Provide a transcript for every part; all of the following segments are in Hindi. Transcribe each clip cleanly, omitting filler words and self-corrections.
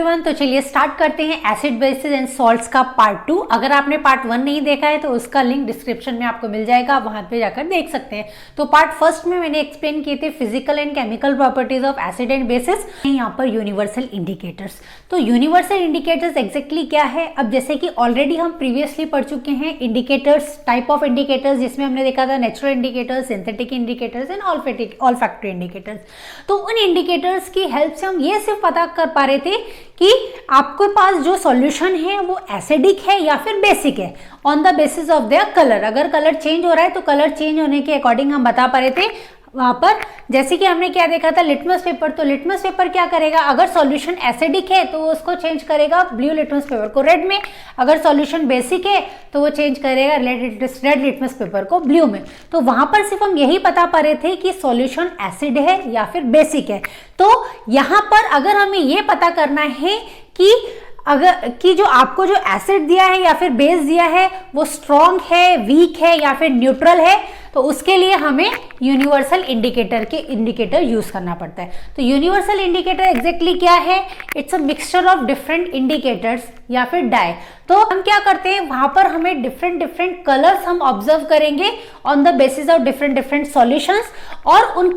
एवरीवन, तो चलिए स्टार्ट करते हैं एसिड बेसिस एंड सॉल्ट्स का पार्ट 2। अगर आपने पार्ट 1 नहीं देखा है तो उसका लिंक डिस्क्रिप्शन में आपको मिल जाएगा, आप वहां पे जाकर देख सकते हैं। तो पार्ट फर्स्ट में मैंने एक्सप्लेन किए थे physical and chemical properties of acid and bases, यहाँ पर यूनिवर्सल इंडिकेटर्स। तो यूनिवर्सल इंडिकेटर्स एग्जैक्टली क्या है? अब जैसे कि ऑलरेडी हम प्रीवियसली पढ़ चुके हैं इंडिकेटर्स, टाइप ऑफ इंडिकेटर्स, जिसमें हमने देखा था natural indicators, synthetic indicators and olfactory indicators. तो उन इंडिकेटर्स की हेल्प से हम ये सिर्फ पता कर पा रहे थे कि आपके पास जो सॉल्यूशन है वो एसिडिक है या फिर बेसिक है on the basis of their colour. अगर कलर चेंज हो रहा है तो कलर चेंज होने के अकॉर्डिंग हम बता पा रहे थे वहां पर। जैसे कि हमने क्या देखा था, लिटमस पेपर। तो लिटमस पेपर क्या करेगा, अगर सॉल्यूशन एसिडिक है तो वो उसको चेंज करेगा ब्लू लिटमस पेपर को रेड में, अगर सॉल्यूशन बेसिक है तो वो चेंज करेगा रेड लिटमस पेपर को ब्लू में। तो वहां पर सिर्फ हम यही बता पा रहे थे कि सॉल्यूशन एसिड है या फिर बेसिक है। तो यहां पर अगर हमें ये पता करना है कि जो आपको जो एसिड दिया है या फिर बेस दिया है वो स्ट्रॉन्ग है, वीक है या फिर न्यूट्रल है, तो उसके लिए हमें यूनिवर्सल इंडिकेटर यूज करना पड़ता है। तो यूनिवर्सल इंडिकेटर एग्जैक्टली क्या है? It's a mixture of different indicators या फिर डाई। तो हम क्या करते हैं, वहां पर हमें डिफरेंट कलर्स हम ऑब्जर्व करेंगे on the basis of different solutions, और उन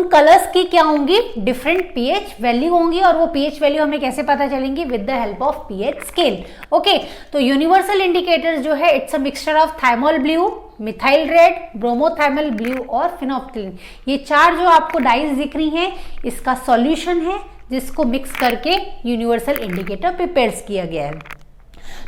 कलर्स की क्या होंगी, डिफरेंट पीएच वैल्यू होंगी, और वो पीएच वैल्यू हमें कैसे पता चलेंगी, with the help of pH scale. Okay, तो यूनिवर्सल इंडिकेटर्स जो है it's a mixture of thymol blue, methyl red, bromothymol blue और फिनोल्फ्थालीन। ये चार जो आपको डाइज दिख रही हैं इसका सॉल्यूशन है जिसको मिक्स करके यूनिवर्सल इंडिकेटर प्रिपेयर किया गया है।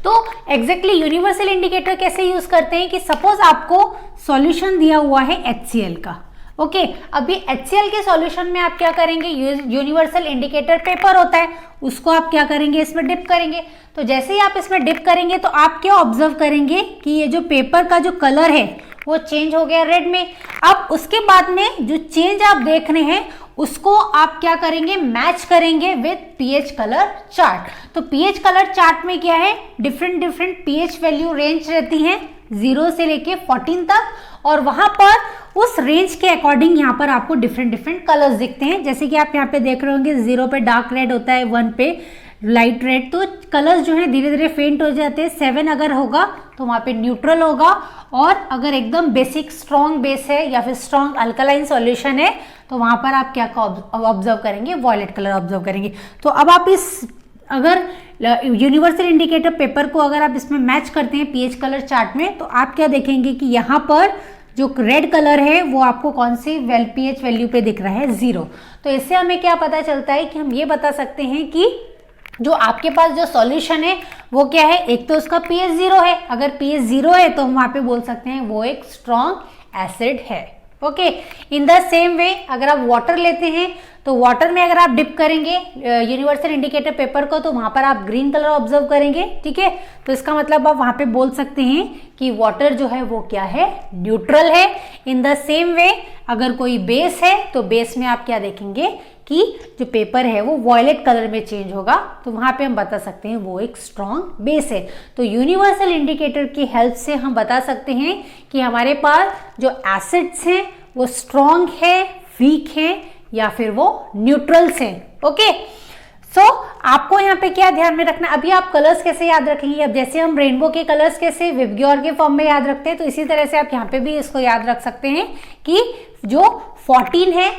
तो एग्जैक्टली यूनिवर्सल इंडिकेटर कैसे यूज करते हैं कि सपोज आपको सॉल्यूशन दिया हुआ है HCl का। ओके, अभी HCl के सॉल्यूशन में आप क्या करेंगे, यूनिवर्सल इंडिकेटर पेपर होता है, उसको आप क्या करेंगे, इसमें डिप करेंगे। तो जैसे ही आप इसमें डिप करेंगे तो आप क्या ऑब्जर्व करेंगे कि ये जो पेपर का जो कलर है वो चेंज हो गया रेड में। अब उसके बाद में जो चेंज आप देख रहे हैं उसको आप क्या करेंगे, मैच करेंगे विद पीएच कलर चार्ट। तो पीएच कलर चार्ट में क्या है, डिफरेंट पीएच वैल्यू रेंज रहती हैं 0 से लेके 14 तक, और वहां पर उस रेंज के अकॉर्डिंग यहाँ पर आपको डिफरेंट कलर्स दिखते हैं। जैसे कि आप यहाँ पे देख रहे होंगे 0 पे डार्क रेड होता है, 1 पे लाइट रेड। तो कलर्स जो है धीरे धीरे फेंट हो जाते हैं। 7 अगर होगा तो वहां पे न्यूट्रल होगा, और अगर एकदम बेसिक स्ट्रॉन्ग बेस है या फिर स्ट्रॉन्ग अल्कलाइन सॉल्यूशन है तो वहां पर आप क्या ऑब्जर्व करेंगे, वॉयलेट कलर ऑब्जर्व करेंगे। तो अब आप अगर यूनिवर्सल इंडिकेटर पेपर को अगर आप इसमें मैच करते हैं पीएच कलर चार्ट में, तो आप क्या देखेंगे कि यहाँ पर जो रेड कलर है वो आपको कौन सी पीएच वैल्यू पे दिख रहा है, 0। तो इससे हमें क्या पता चलता है कि हम ये बता सकते हैं कि जो आपके पास जो सॉल्यूशन है वो क्या है, एक तो उसका पीएच 0 है। अगर पीएच 0 है तो हम वहां पे बोल सकते हैं वो एक स्ट्रॉन्ग एसिड है। Okay, in the same way अगर आप वाटर लेते हैं तो वाटर में अगर आप डिप करेंगे यूनिवर्सल इंडिकेटर पेपर को तो वहां पर आप ग्रीन कलर ऑब्जर्व करेंगे। ठीक है, तो इसका मतलब आप वहां पे बोल सकते हैं कि वाटर जो है वो क्या है, न्यूट्रल है। इन द सेम वे अगर कोई बेस है तो बेस में आप क्या देखेंगे कि जो पेपर है वो वॉयलेट कलर में चेंज होगा, तो वहां पे हम बता सकते हैं वो एक स्ट्रॉन्ग बेस है। तो यूनिवर्सल इंडिकेटर की हेल्प से हम बता सकते हैं कि हमारे पास जो एसिड्स हैं वो स्ट्रॉन्ग है, वीक है या फिर वो न्यूट्रल्स हैं। ओके, सो आपको यहाँ पे क्या ध्यान में रखना, अभी आप कलर्स कैसे याद रखेंगे, अब जैसे हम रेनबो के कलर्स कैसे विबग्योर के फॉर्म में याद रखते हैं, तो इसी तरह से आप यहाँ पे भी इसको याद रख सकते हैं कि जो 14 है,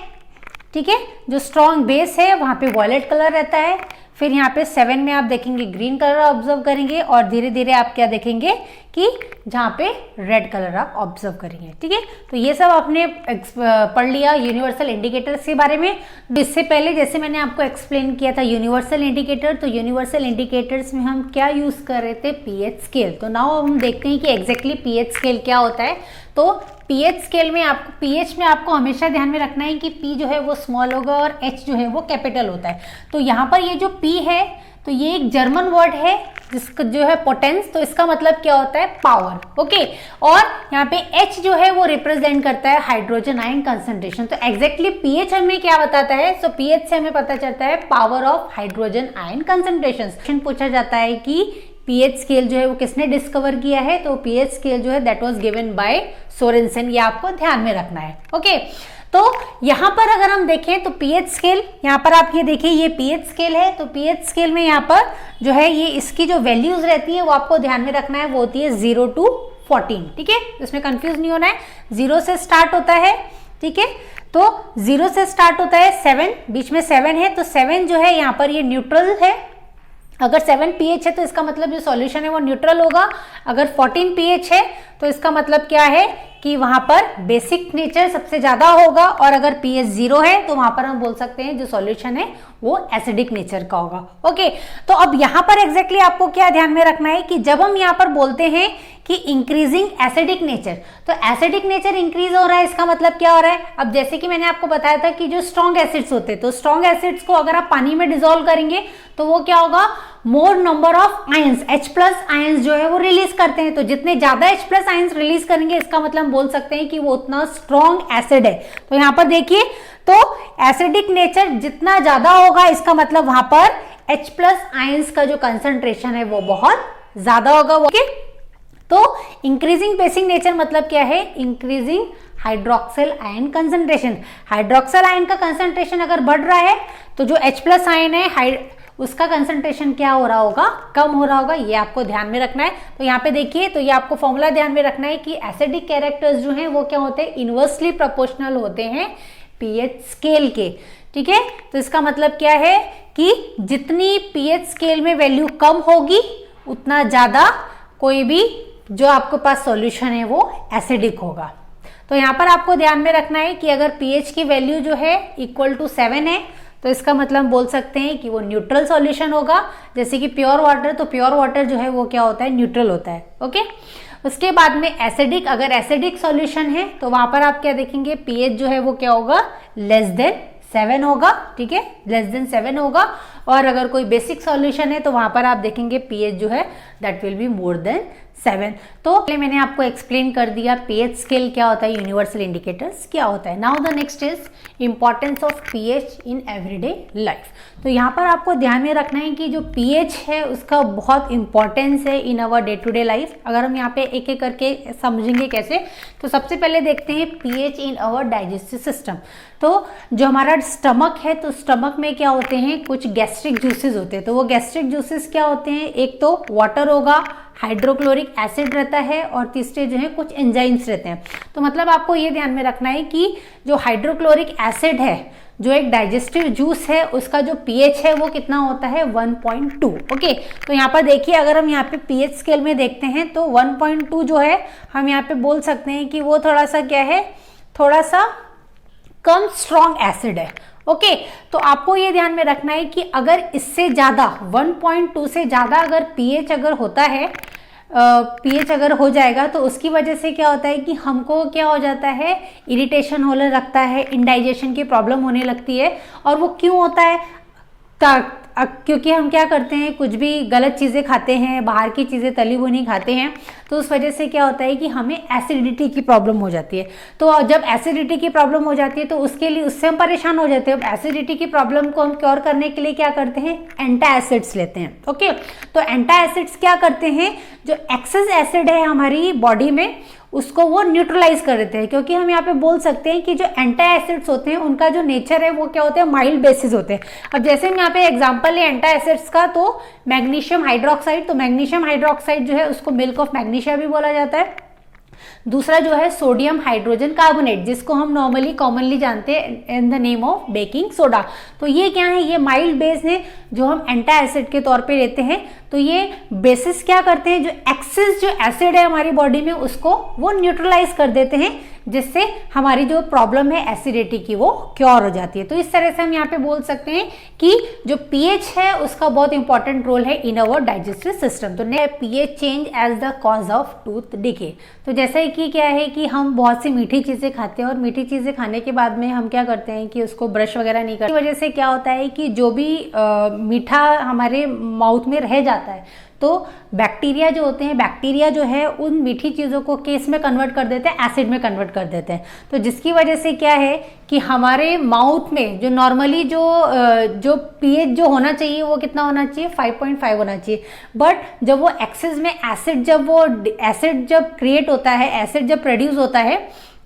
ठीक है, जो स्ट्रॉन्ग बेस है वहां पे वॉयलेट कलर रहता है। फिर यहाँ पे 7 में आप देखेंगे ग्रीन कलर ऑब्जर्व करेंगे, और धीरे धीरे आप क्या देखेंगे कि जहाँ पे रेड कलर आप ऑब्जर्व करेंगे। ठीक है, तो ये सब आपने पढ़ लिया यूनिवर्सल इंडिकेटर्स के बारे में। इससे पहले जैसे मैंने आपको एक्सप्लेन किया था यूनिवर्सल इंडिकेटर, तो यूनिवर्सल इंडिकेटर्स में हम क्या यूज कर रहे थे, पीएच स्केल। तो नाउ हम देखते हैं कि एग्जैक्टली पीएच स्केल क्या होता है। तो पीएच स्केल में आपको पीएच में आपको हमेशा ध्यान में रखना है कि पी जो है वो स्मॉल होगा और एच जो है वो कैपिटल होता है। तो यहाँ पर ये जो पी है तो ये एक जर्मन वर्ड है जिसका जो है पोटेंस, तो इसका मतलब क्या होता है, पावर। ओके, और यहाँ पे एच जो है वो रिप्रेजेंट करता है हाइड्रोजन आयन कंसंट्रेशन। तो एग्जैक्टली पीएच हमें क्या बताता है, सो पीएच से हमें पता चलता है power of hydrogen ion concentration. पूछा जाता है कि पीएच स्केल जो है वो किसने डिस्कवर किया है, तो पीएच स्केल जो है that was given by Sorensen, ये आपको ध्यान में रखना है। ओके, तो यहाँ पर अगर हम देखें तो पीएच स्केल, यहाँ पर आप ये देखिए ये पीएच स्केल है, तो पीएच स्केल में यहाँ पर जो है ये इसकी जो वैल्यूज रहती है वो आपको ध्यान में रखना है, वो होती है 0 to 14, ठीक है, इसमें कंफ्यूज नहीं होना है। 0 से स्टार्ट होता है, ठीक है, तो 0 से स्टार्ट होता है 7, बीच में 7 है, तो 7 जो है यहाँ पर ये न्यूट्रल है। अगर 7 pH है तो इसका मतलब जो सॉल्यूशन है वो न्यूट्रल होगा। अगर 14 pH है तो इसका मतलब क्या है कि वहां पर बेसिक नेचर सबसे ज्यादा होगा, और अगर pH 0 है तो वहां पर हम बोल सकते हैं जो सॉल्यूशन है वो एसिडिक नेचर का होगा। ओके, तो अब यहाँ पर एग्जैक्टली आपको क्या ध्यान में रखना है कि जब हम यहाँ पर बोलते हैं कि इंक्रीजिंग एसिडिक नेचर, तो एसिडिक नेचर इंक्रीज हो रहा है, इसका मतलब क्या हो रहा है। अब जैसे कि मैंने आपको बताया था कि जो स्ट्रॉन्ग एसिड्स होते हैं, तो स्ट्रॉन्ग एसिड्स को अगर आप पानी में डिसॉल्व करेंगे तो वो क्या होगा, मोर number of ions, H+ ions जो है वो रिलीज करते हैं। तो जितने ज्यादा H+ आयंस रिलीज करेंगे इसका मतलब हम बोल सकते हैं कि वो उतना स्ट्रॉन्ग एसिड है। तो यहाँ पर देखिए, तो एसिडिक नेचर जितना ज्यादा होगा इसका मतलब वहां पर H+ आयंस का जो कंसंट्रेशन है वो बहुत ज्यादा होगा। ओके, तो इंक्रीजिंग बेसिक नेचर मतलब क्या है, increasing hydroxyl ion concentration. Hydroxyl ion का कंसंट्रेशन अगर बढ़ रहा है तो जो H+ आयन है उसका कंसंट्रेशन क्या हो रहा होगा, कम हो रहा होगा, ये आपको ध्यान में रखना है। तो यहाँ पे देखिए, तो ये आपको फॉर्मूला ध्यान में रखना है कि एसिडिक कैरेक्टर्स जो हैं वो क्या होते हैं, इनवर्सली प्रोपोर्शनल होते हैं पीएच स्केल के, ठीक है। तो इसका मतलब क्या है कि जितनी पीएच स्केल में वैल्यू कम होगी उतना ज्यादा कोई भी जो आपके पास सॉल्यूशन है वो एसिडिक होगा। तो यहाँ पर आपको ध्यान में रखना है कि अगर पीएच की वैल्यू जो है इक्वल टू 7 है तो इसका मतलब हम बोल सकते हैं कि वो न्यूट्रल सॉल्यूशन होगा। जैसे कि प्योर वाटर, तो प्योर वाटर जो है वो क्या होता है, न्यूट्रल होता है। ओके, उसके बाद में एसिडिक, अगर एसिडिक सॉल्यूशन है तो वहां पर आप क्या देखेंगे, पीएच जो है वो क्या होगा, लेस देन 7 होगा, ठीक है, लेस देन 7 होगा। और अगर कोई बेसिक सॉल्यूशन है तो वहां पर आप देखेंगे पीएच जो है that will be more than 7। तो मैंने आपको एक्सप्लेन कर दिया पीएच स्केल क्या होता है, यूनिवर्सल इंडिकेटर्स क्या होता है। Now the next is importance of pH in everyday life. तो यहाँ पर आपको ध्यान में रखना है कि जो पीएच है उसका बहुत इंपॉर्टेंस है in our day to day life. अगर हम यहाँ पे एक एक करके समझेंगे कैसे, तो सबसे पहले देखते हैं pH in our digestive system. तो जो हमारा स्टमक है, तो स्टमक में क्या होते हैं, कुछ गैस्ट्रिक जूसेस होते हैं। तो वो गैस्ट्रिक जूसेस क्या होते हैं, एक तो वाटर होगा, हाइड्रोक्लोरिक एसिड रहता है, और तीसरे जो है कुछ एंजाइम्स रहते हैं। तो मतलब आपको ये ध्यान में रखना है कि जो हाइड्रोक्लोरिक एसिड है, जो एक डाइजेस्टिव जूस है, उसका जो पीएच है वो कितना होता है, 1.2। ओके, तो यहाँ पर देखिए, अगर हम यहाँ पे पीएच स्केल में देखते हैं तो 1.2 जो है हम यहाँ पे बोल सकते हैं कि वो थोड़ा सा क्या है, थोड़ा सा कम स्ट्रॉन्ग एसिड है। ओके, तो आपको ये ध्यान में रखना है कि अगर इससे ज्यादा 1.2 से ज्यादा अगर पीएच अगर होता है, पीएच अगर हो जाएगा तो उसकी वजह से क्या होता है कि हमको क्या हो जाता है, इरिटेशन होने लगता है, इंडाइजेशन की प्रॉब्लम होने लगती है। और वो क्यों होता है, क्योंकि हम क्या करते हैं, कुछ भी गलत चीज़ें खाते हैं, बाहर की चीज़ें तली भुनी खाते हैं, तो उस वजह से क्या होता है कि हमें एसिडिटी की प्रॉब्लम हो जाती है। तो जब एसिडिटी की प्रॉब्लम हो जाती है तो उसके लिए, उससे हम परेशान हो जाते हैं। अब एसिडिटी की प्रॉब्लम को हम क्योर करने के लिए क्या करते हैं, एंटा एसिड्स लेते हैं। ओके, तो एंटा एसिड्स क्या करते हैं, जो एक्सेस एसिड है हमारी बॉडी में उसको वो न्यूट्रलाइज कर देते हैं। क्योंकि हम यहाँ पे बोल सकते हैं कि जो एंटा एसिड्स होते हैं उनका जो नेचर है वो क्या होते हैं, माइल्ड बेसिस होते हैं। अब जैसे हम यहाँ पे एग्जांपल है एंटा एसिड्स का, तो मैग्नीशियम हाइड्रोक्साइड, तो मैग्नीशियम हाइड्रोक्साइड जो है उसको मिल्क ऑफ मैग्नीशिया भी बोला जाता है। दूसरा जो है सोडियम हाइड्रोजन कार्बोनेट, जिसको हम नॉर्मली कॉमनली जानते हैं in the name of baking soda. तो ये क्या है, ये माइल्ड बेस है जो हम एंटा एसिड के तौर पे लेते हैं। तो ये बेसिस क्या करते हैं, जो एक्सेस जो एसिड है हमारी बॉडी में उसको वो न्यूट्रलाइज कर देते हैं, जिससे हमारी जो प्रॉब्लम है एसिडिटी की वो क्योर हो जाती है। तो इस तरह से हम यहाँ पे बोल सकते हैं कि जो पीएच है उसका बहुत इंपॉर्टेंट रोल है इन अवर डाइजेस्टिव सिस्टम। तो pH change as the cause of tooth decay. तो जैसे कि क्या है कि हम बहुत सी मीठी चीजें खाते हैं और मीठी चीजें खाने के बाद में हम क्या करते हैं कि उसको ब्रश वगैरह नहीं करते, वजह से क्या होता है कि जो भी मीठा हमारे माउथ में रह जाता है तो बैक्टीरिया जो होते हैं, बैक्टीरिया जो है उन मीठी चीज़ों को किस में कन्वर्ट कर देते हैं, एसिड में कन्वर्ट कर देते हैं। तो जिसकी वजह से क्या है कि हमारे माउथ में जो नॉर्मली जो पीएच जो होना चाहिए वो कितना होना चाहिए, 5.5 होना चाहिए। बट जब वो एक्सेस में एसिड जब क्रिएट होता है, एसिड जब प्रोड्यूस होता है,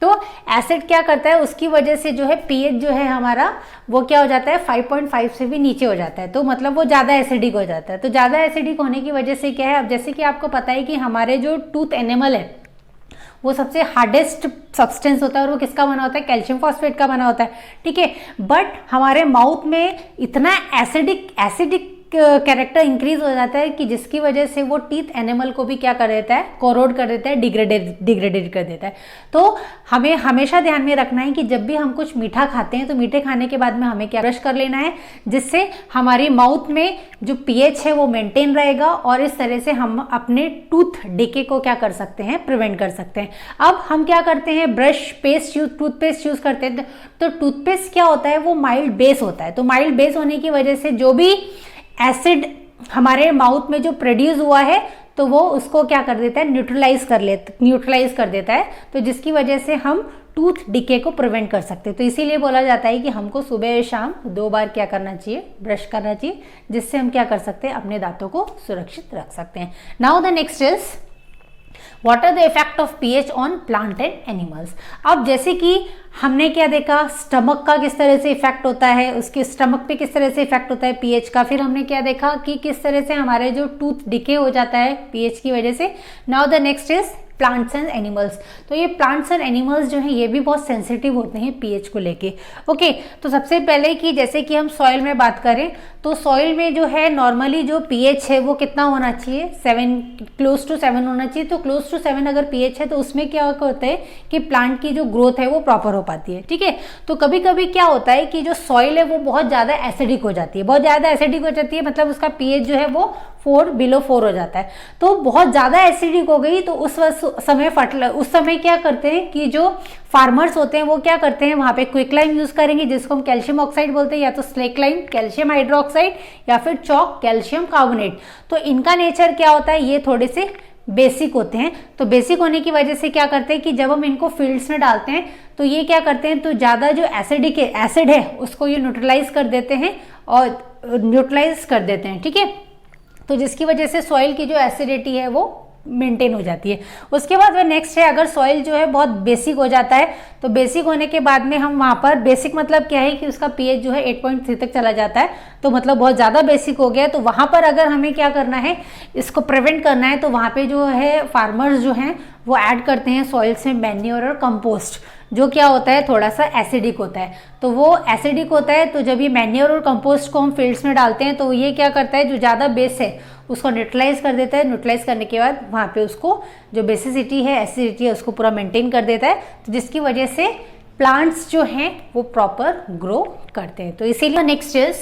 तो एसिड क्या करता है, उसकी वजह से जो है पीएच जो है हमारा वो क्या हो जाता है 5.5 से भी नीचे हो जाता है, तो मतलब वो ज़्यादा एसिडिक हो जाता है। तो ज़्यादा एसिडिक होने की वजह से क्या है, अब जैसे कि आपको पता है कि हमारे जो टूथ एनिमल है वो सबसे हार्डेस्ट सब्सटेंस होता है और वो किसका बना होता है, कैल्शियम फॉस्फेट का बना होता है, ठीक है। बट हमारे माउथ में इतना एसिडिक कैरेक्टर इंक्रीज हो जाता है कि जिसकी वजह से वो टीथ एनिमल को भी क्या कर देता है, कोरोड कर देता है, डिग्रेडेड कर देता है। तो हमें हमेशा ध्यान में रखना है कि जब भी हम कुछ मीठा खाते हैं तो मीठे खाने के बाद में हमें क्या ब्रश कर लेना है, जिससे हमारी माउथ में जो पीएच है वो मेंटेन रहेगा और इस तरह से हम अपने टूथ डिके को क्या कर सकते हैं, प्रिवेंट कर सकते हैं। अब हम क्या करते हैं, ब्रश पेस्ट टूथपेस्ट यूज करते हैं, तो टूथपेस्ट क्या होता है, वो माइल्ड बेस होता है। तो माइल्ड बेस होने की वजह से जो भी एसिड हमारे माउथ में जो प्रोड्यूस हुआ है तो वो उसको क्या कर देता है, न्यूट्रलाइज कर देता है, तो जिसकी वजह से हम टूथ डिके को प्रिवेंट कर सकते हैं। तो इसीलिए बोला जाता है कि हमको सुबह और शाम 2 बार क्या करना चाहिए, ब्रश करना चाहिए, जिससे हम क्या कर सकते हैं, अपने दांतों को सुरक्षित रख सकते हैं। Now the next is what are the effect of pH on plant and animals. अब जैसे कि हमने क्या देखा, स्टमक का किस तरह से इफेक्ट होता है, उसके स्टमक पे किस तरह से इफेक्ट होता है पीएच का। फिर हमने क्या देखा कि किस तरह से हमारे जो टूथ डिके हो जाता है पीएच की वजह से। Now the next is plants and animals. तो ये प्लांट्स एंड एनिमल्स जो हैं ये भी बहुत सेंसिटिव होते हैं पीएच को लेके। ओके, तो सबसे पहले कि जैसे कि हम सॉइल में बात करें तो सॉइल में जो है नॉर्मली जो पीएच है वो कितना होना चाहिए, 7, क्लोज टू 7 होना चाहिए। तो क्लोज टू 7 अगर पीएच है तो उसमें क्या होता है कि प्लांट की जो ग्रोथ है वो प्रॉपर हो पाती है, ठीक है। तो कभी कभी क्या होता है कि जो सॉइल है वो बहुत ज़्यादा एसिडिक हो जाती है, बहुत ज़्यादा एसिडिक हो जाती है, मतलब उसका पीएच जो है वो 4 बिलो 4 हो जाता है। तो बहुत ज़्यादा एसिडिक हो गई तो उस समय क्या करते हैं कि जो फार्मर्स होते हैं वो क्या करते हैं, वहाँ पे क्विकलाइम यूज करेंगे जिसको हम कैल्शियम ऑक्साइड बोलते हैं, या तो स्लेक्लाइम कैल्शियम हाइड्रोक्साइड, या फिर चॉक कैल्शियम कार्बोनेट। तो इनका नेचर क्या होता है, ये थोड़े से बेसिक होते हैं। तो बेसिक होने की वजह से क्या करते हैं कि जब हम इनको फील्ड्स में डालते हैं तो ये क्या करते हैं, तो ज़्यादा जो एसिड है उसको ये न्यूट्रलाइज कर देते हैं ठीक है। तो जिसकी वजह से सॉइल की जो एसिडिटी है वो मेंटेन हो जाती है। उसके बाद वह नेक्स्ट है, अगर सॉइल जो है बहुत बेसिक हो जाता है तो बेसिक होने के बाद में हम वहाँ पर, बेसिक मतलब क्या है कि उसका पीएच जो है 8.3 तक चला जाता है, तो मतलब बहुत ज़्यादा बेसिक हो गया है। तो वहाँ पर अगर हमें क्या करना है, इसको प्रिवेंट करना है, तो वहाँ पे जो है फार्मर्स जो हैं वो ऐड करते हैं सॉइल से मैन्योर और कंपोस्ट, जो क्या होता है थोड़ा सा एसिडिक होता है। तो वो एसिडिक होता है, तो जब ये मैन्योर और कंपोस्ट को हम फील्ड्स में डालते हैं तो ये क्या करता है, जो ज़्यादा बेस है उसको न्यूट्रलाइज कर देता है। न्यूट्रलाइज करने के बाद वहाँ पे उसको जो बेसिसिटी है, एसिडिटी है, उसको पूरा मेंटेन कर देता है, तो जिसकी वजह से प्लांट्स जो हैं वो प्रॉपर ग्रो करते हैं। तो इसीलिए next is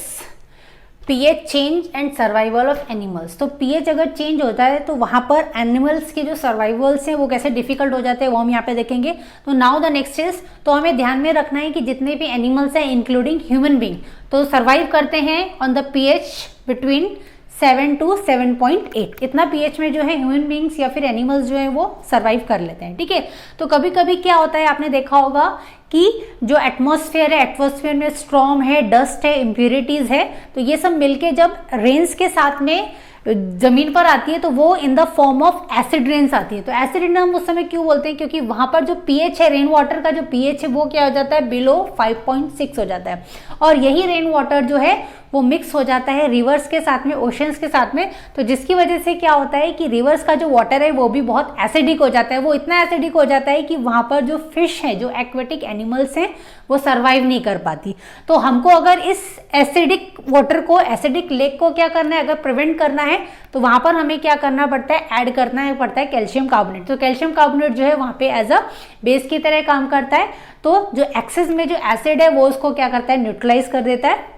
pH change and survival of animals. तो पीएच अगर चेंज होता है तो वहाँ पर एनिमल्स के जो सर्वाइवल्स हैं वो कैसे डिफिकल्ट हो जाते हैं वो हम यहाँ पे देखेंगे। तो नाउ द नेक्स्ट इज, तो हमें ध्यान में रखना है कि जितने भी एनिमल्स हैं इंक्लूडिंग ह्यूमन बींग, तो सर्वाइव करते हैं on the pH between 7 to 7.8। इतना पीएच में जो है ह्यूमन बींग्स या फिर एनिमल्स जो है वो सर्वाइव कर लेते हैं, ठीक है। तो कभी कभी क्या होता है, आपने देखा होगा कि जो एटमॉस्फेयर है, एटमॉस्फेयर में स्टॉर्म है, डस्ट है, इम्प्यूरिटीज है, तो ये सब मिलके जब रेन्स के साथ में जमीन पर आती है तो वो in the form of acid rains आती है। तो एसिड रेन हम उस समय क्यों बोलते हैं, क्योंकि वहां पर जो पीएच है, रेन वाटर का जो पीएच है वो क्या हो जाता है, बिलो 5.6 हो जाता है। और यही रेन वाटर जो है वो मिक्स हो जाता है रिवर्स के साथ में, ओशंस के साथ में, तो जिसकी वजह से क्या होता है कि रिवर्स का जो वाटर है वो भी बहुत एसिडिक हो जाता है। वो इतना एसिडिक हो जाता है कि वहां पर जो फिश है, जो एक्वेटिक एनिमल्स हैं, वो सर्वाइव नहीं कर पाती। तो हमको अगर इस एसिडिक वाटर को, एसिडिक लेक को क्या करना है, अगर प्रिवेंट करना है तो वहां पर हमें क्या करना पड़ता है, ऐड करना पड़ता है कैल्शियम कार्बोनेट। तो कैल्शियम कार्बोनेट जो है वहां पे एज अ बेस की तरह काम करता है। तो जो एक्सेस में जो एसिड है वो उसको क्या करता है, न्यूट्रलाइज कर देता है,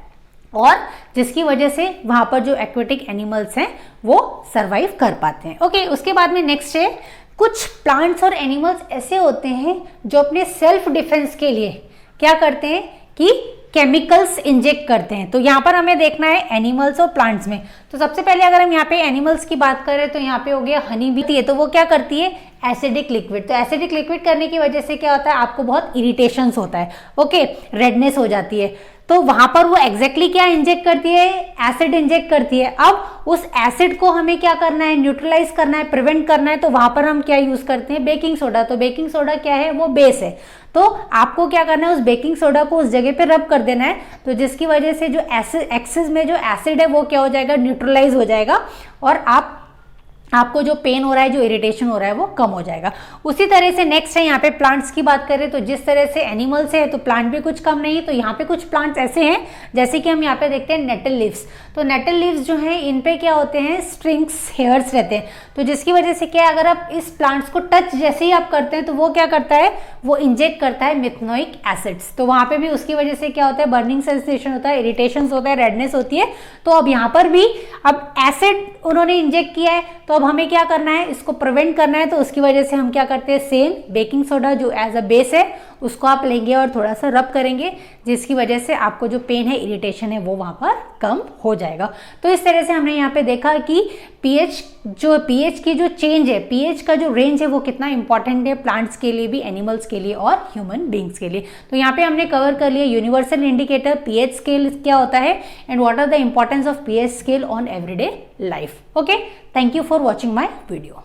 और जिसकी वजह से वहां पर जो एक्वेटिक एनिमल्स हैं वो सरवाइव कर पाते हैं। ओके, उसके बाद में नेक्स्ट है, कुछ प्लांट्स और एनिमल्स ऐसे होते हैं जो अपने सेल्फ डिफेंस के लिए क्या करते हैं कि केमिकल्स इंजेक्ट करते हैं। तो यहाँ पर हमें देखना है एनिमल्स और प्लांट्स में। तो सबसे पहले अगर हम यहाँ पे एनिमल्स की बात करें तो यहाँ पे हो गया हनी बी है, तो वो क्या करती है, एसिडिक लिक्विड। तो एसिडिक लिक्विड करने की वजह से क्या होता है, आपको बहुत इरिटेशंस होता है, ओके, रेडनेस हो जाती है। तो वहां पर वो एग्जैक्टली क्या इंजेक्ट करती है, एसिड इंजेक्ट करती है। अब उस एसिड को हमें क्या करना है, न्यूट्रलाइज करना है, प्रिवेंट करना है। तो वहां पर हम क्या यूज करते हैं, बेकिंग सोडा। तो बेकिंग सोडा क्या है, वो बेस है। तो आपको क्या करना है, उस बेकिंग सोडा को उस जगह पे रब कर देना है, तो जिसकी वजह से जो एसिड एक्सेस में जो एसिड है वो क्या हो जाएगा, न्यूट्रलाइज हो जाएगा, और आपको जो पेन हो रहा है, जो इरिटेशन हो रहा है, वो कम हो जाएगा। उसी तरह से नेक्स्ट है यहाँ पे प्लांट्स की बात करें तो जिस तरह से एनिमल्स है तो प्लांट भी कुछ कम नहीं। तो यहाँ पे कुछ प्लांट्स ऐसे हैं जैसे कि हम यहाँ पे देखते हैं नेटल लीव्स। तो नेटल लीव्स जो हैं इन पे क्या होते हैं, स्ट्रिंग्स हेयर्स रहते हैं। तो जिसकी वजह से क्या है, अगर आप इस प्लांट्स को टच जैसे ही आप करते हैं तो वो क्या करता है, वो इंजेक्ट करता है मिथनोइक एसिड्स। तो वहां पे भी उसकी वजह से क्या होता है, बर्निंग सेंसेशन होता है, इरिटेशन होता है, रेडनेस होती है। तो अब यहाँ पर भी अब एसिड उन्होंने इंजेक्ट किया है, तो अब हमें क्या करना है, इसको प्रिवेंट करना है। तो उसकी वजह से हम क्या करते हैं, सेम बेकिंग सोडा जो एज अ बेस है उसको आप लेंगे और थोड़ा सा रब करेंगे, जिसकी वजह से आपको जो पेन है, इरिटेशन है, वो वहां पर कम हो जाएगा। तो इस तरह से हमने यहाँ पे देखा कि पीएच की जो चेंज है, पीएच का जो रेंज है वो कितना इंपॉर्टेंट है प्लांट्स के लिए भी, एनिमल्स के लिए और ह्यूमन बींग्स के लिए। तो यहाँ पे हमने कवर कर लिया यूनिवर्सल इंडिकेटर, पीएच स्केल क्या होता है, and what are the importance of pH scale on everyday life. Okay, thank you for watching my video.